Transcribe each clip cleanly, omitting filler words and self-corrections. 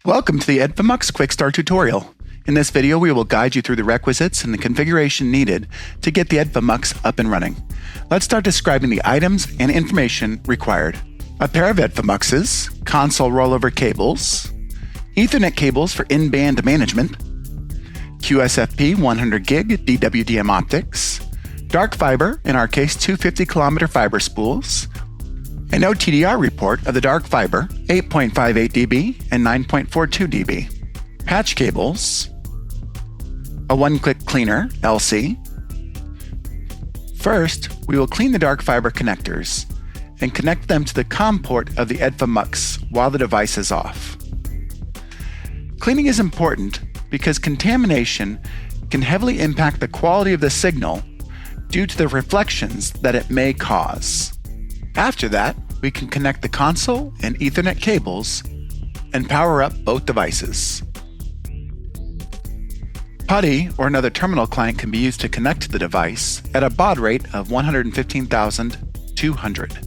Welcome to the EDFAMUX QuickStart tutorial. In this video, we will guide you through the requisites and the configuration needed to get the EDFAMUX up and running. Let's start describing the items and information required. A pair of EDFAMUXes, console rollover cables, Ethernet cables for in-band management, QSFP 100 gig DWDM optics, dark fiber, in our case 250 kilometer fiber spools, an OTDR report of the dark fiber 8.58 dB and 9.42 dB, patch cables, a one-click cleaner LC. First, we will clean the dark fiber connectors and connect them to the COM port of the EDFAMUX while the device is off. Cleaning is important because contamination can heavily impact the quality of the signal due to the reflections that it may cause. After that, we can connect the console and Ethernet cables and power up both devices. PuTTY or another terminal client can be used to connect to the device at a baud rate of 115,200.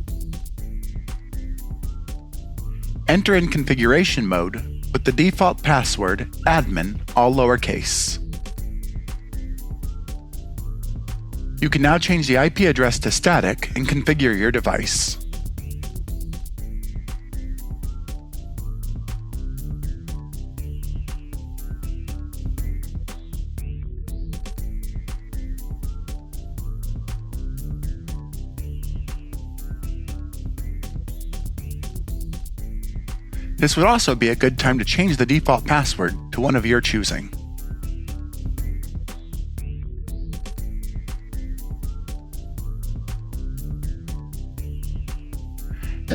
Enter in configuration mode with the default password admin, all lowercase. You can now change the IP address to static and configure your device. This would also be a good time to change the default password to one of your choosing.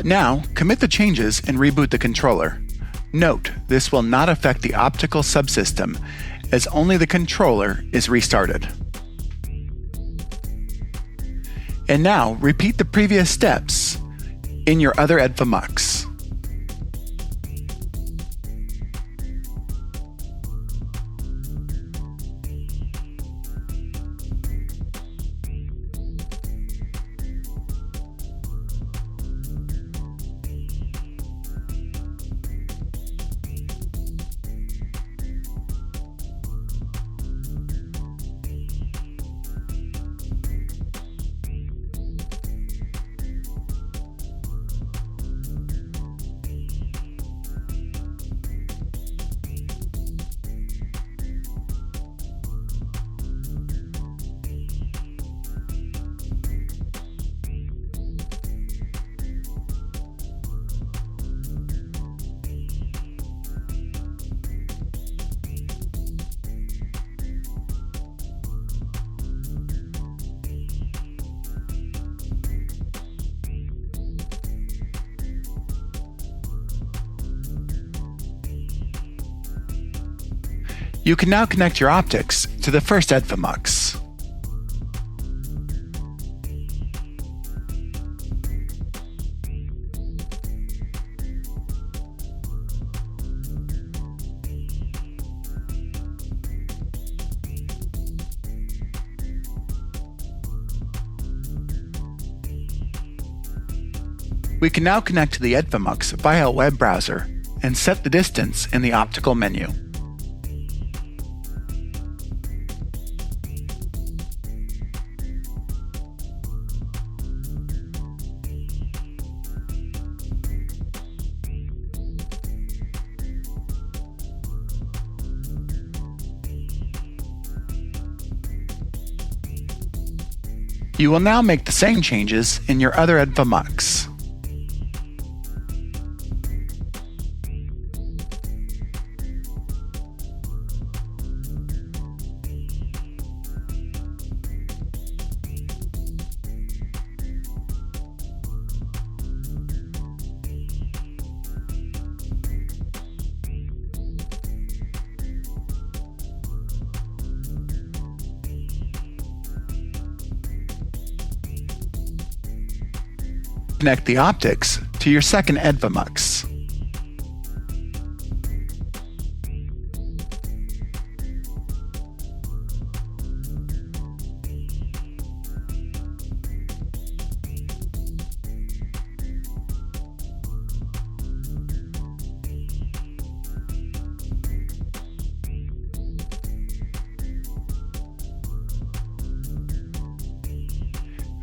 Now, commit the changes and reboot the controller. Note, this will not affect the optical subsystem, as only the controller is restarted. And now, repeat the previous steps in your other EDFAMUX. You can now connect your optics to the first EDFAMUX. We can now connect to the EDFAMUX via a web browser and set the distance in the optical menu. You will now make the same changes in your other EDFAMUX. Connect the optics to your second EDFAMUX.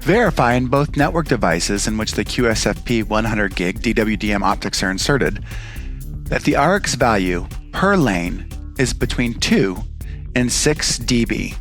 Verify in both network devices in which the QSFP 100G DWDM optics are inserted that the RX value per lane is between 2 and 6 dB.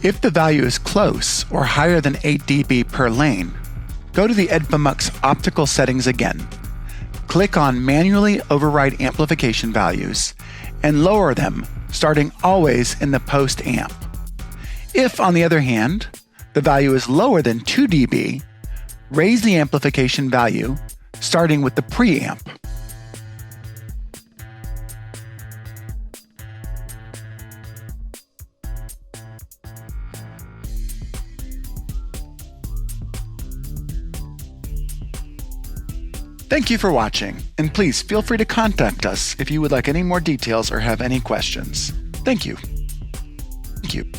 If the value is close or higher than 8 dB per lane, go to the EDFAMUX optical settings again. Click on Manually Override Amplification Values and lower them, starting always in the post amp. If, on the other hand, the value is lower than 2 dB, raise the amplification value, starting with the preamp. Thank you for watching, and please feel free to contact us if you would like any more details or have any questions. Thank you. Thank you.